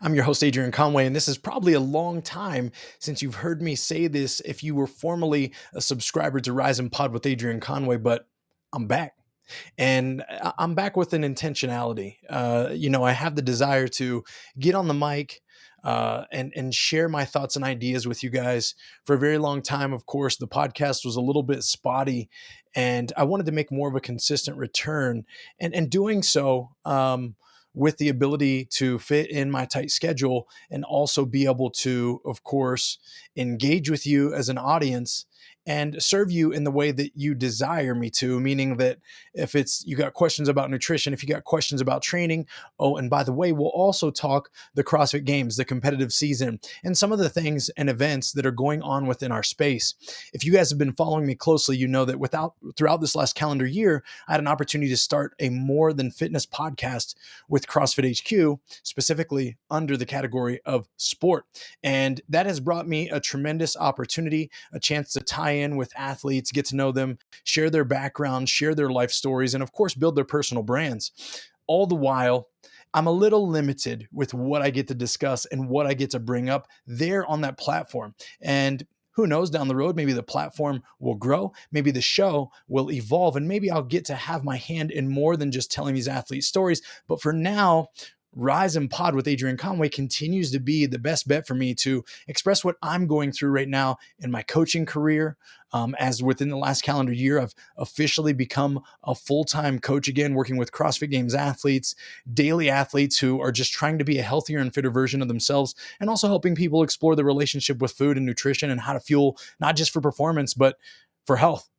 I'm your host, Adrian Conway, and this is probably a long time since you've heard me say this if you were formerly a subscriber to Rise and Pod with Adrian Conway, but I'm back. And I'm back with an intentionality. I have the desire to get on the mic and share my thoughts and ideas with you guys. For a very long time, of course, the podcast was a little bit spotty, and I wanted to make more of a consistent return. And doing so, with the ability to fit in my tight schedule and also be able to, of course, engage with you as an audience and serve you in the way that you desire me to, meaning that if it's you got questions about nutrition, if you got questions about training, oh, and by the way, we'll also talk the CrossFit Games, the competitive season, and some of the things and events that are going on within our space. If you guys have been following me closely, you know that throughout this last calendar year, I had an opportunity to start a More Than Fitness podcast with CrossFit HQ, specifically under the category of sport. And that has brought me a tremendous opportunity, a chance to tie in with athletes, get to know them, share their background, share their life stories, and of course, build their personal brands. All the while, I'm a little limited with what I get to discuss and what I get to bring up there on that platform. And who knows, down the road, maybe the platform will grow, maybe the show will evolve, and maybe I'll get to have my hand in more than just telling these athlete stories. But for now, Rise and Pod with Adrian Conway continues to be the best bet for me to express what I'm going through right now in my coaching career. As within the last calendar year, I've officially become a full-time coach again, working with CrossFit Games athletes, daily athletes who are just trying to be a healthier and fitter version of themselves, and also helping people explore the relationship with food and nutrition and how to fuel not just for performance, but for health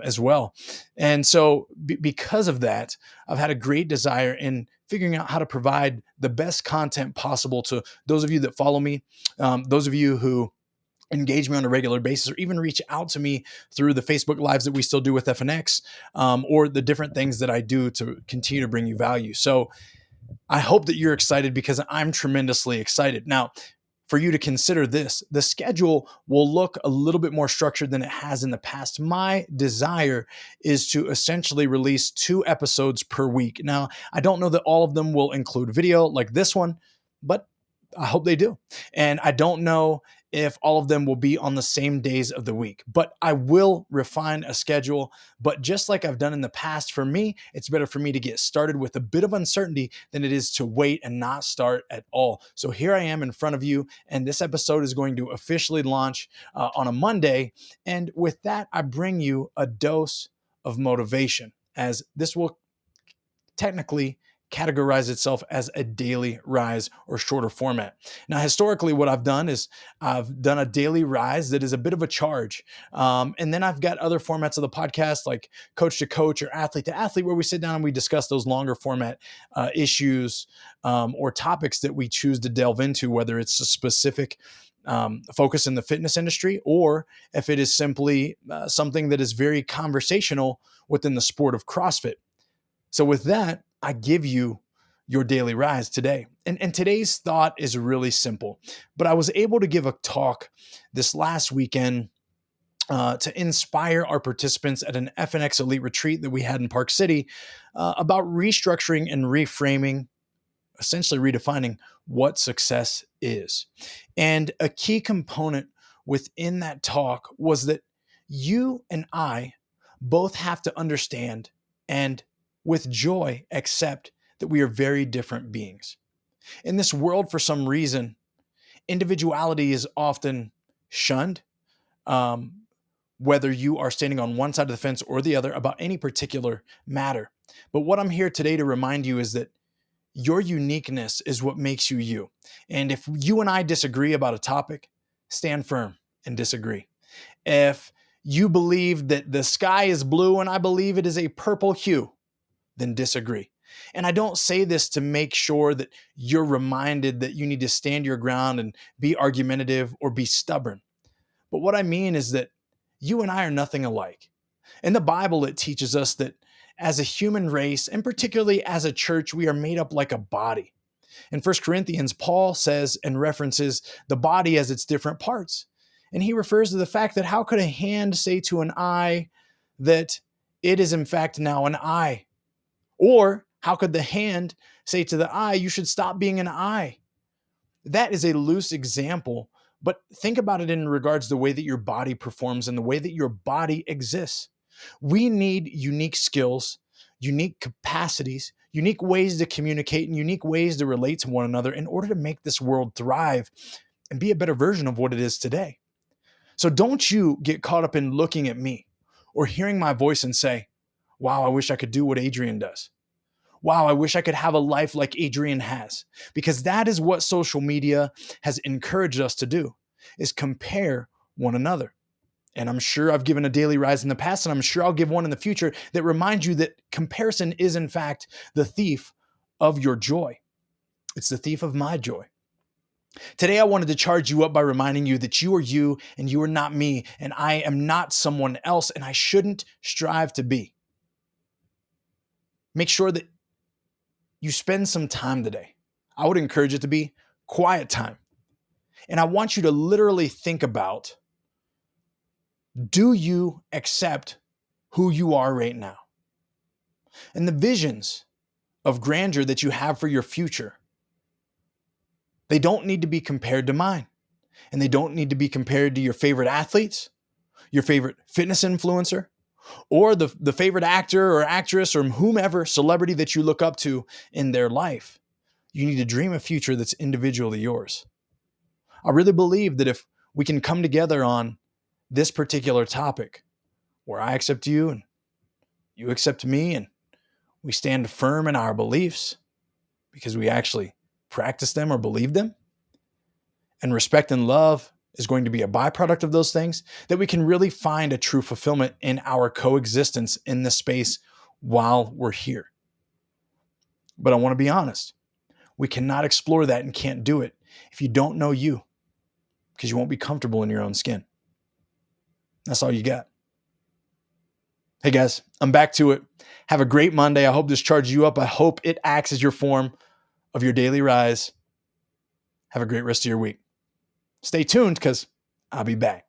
as well. And so because of that, I've had a great desire in figuring out how to provide the best content possible to those of you that follow me, those of you who engage me on a regular basis, or even reach out to me through the Facebook Lives that we still do with FNX, or the different things that I do to continue to bring you value. So I hope that you're excited because I'm tremendously excited. Now, for you to consider this, the schedule will look a little bit more structured than it has in the past. My desire is to essentially release 2 episodes per week. Now, I don't know that all of them will include video like this one, but I hope they do. And I don't know if all of them will be on the same days of the week, but I will refine a schedule. But just like I've done in the past, for me, it's better for me to get started with a bit of uncertainty than it is to wait and not start at all. So here I am in front of you, and this episode is going to officially launch on a Monday. And with that, I bring you a dose of motivation, as this will technically categorize itself as a daily rise or shorter format. Now, historically, what I've done is I've done a daily rise that is a bit of a charge. And then I've got other formats of the podcast like coach to coach or athlete to athlete, where we sit down and we discuss those longer format issues or topics that we choose to delve into, whether it's a specific focus in the fitness industry, or if it is simply something that is very conversational within the sport of CrossFit. So with that, I give you your daily rise today. And today's thought is really simple, but I was able to give a talk this last weekend to inspire our participants at an FNX Elite retreat that we had in Park City about restructuring and reframing, essentially redefining what success is. And a key component within that talk was that you and I both have to understand and with joy accept that we are very different beings. In this world, for some reason, individuality is often shunned, um, whether you are standing on one side of the fence or the other about any particular matter. But what I'm here today to remind you is that your uniqueness is what makes you you. And if you and I disagree about a topic, stand firm and disagree. If you believe that the sky is blue and I believe it is a purple hue, then disagree. And I don't say this to make sure that you're reminded that you need to stand your ground and be argumentative or be stubborn. But what I mean is that you and I are nothing alike. In the Bible, it teaches us that as a human race, and particularly as a church, we are made up like a body. In 1 Corinthians, Paul says and references the body as its different parts. And he refers to the fact that how could a hand say to an eye that it is in fact now an eye? Or how could the hand say to the eye, you should stop being an eye? That is a loose example, but think about it in regards to the way that your body performs and the way that your body exists. We need unique skills, unique capacities, unique ways to communicate, and unique ways to relate to one another in order to make this world thrive and be a better version of what it is today. So don't you get caught up in looking at me or hearing my voice and say, wow, I wish I could do what Adrian does. Wow, I wish I could have a life like Adrian has. Because that is what social media has encouraged us to do, is compare one another. And I'm sure I've given a daily rise in the past, and I'm sure I'll give one in the future that reminds you that comparison is, in fact, the thief of your joy. It's the thief of my joy. Today, I wanted to charge you up by reminding you that you are you and you are not me, and I am not someone else, and I shouldn't strive to be. Make sure that you spend some time today. I would encourage it to be quiet time. And I want you to literally think about, do you accept who you are right now? And the visions of grandeur that you have for your future, they don't need to be compared to mine. And they don't need to be compared to your favorite athletes, your favorite fitness influencer, or the favorite actor or actress or whomever celebrity that you look up to in their life. You need to dream a future that's individually yours. I really believe that if we can come together on this particular topic, where I accept you and you accept me, and we stand firm in our beliefs because we actually practice them or believe them, and respect and love is going to be a byproduct of those things, that we can really find a true fulfillment in our coexistence in this space while we're here. But I want to be honest. We cannot explore that and can't do it if you don't know you, because you won't be comfortable in your own skin. That's all you got. Hey guys, I'm back to it. Have a great Monday. I hope this charges you up. I hope it acts as your form of your daily rise. Have a great rest of your week. Stay tuned because I'll be back.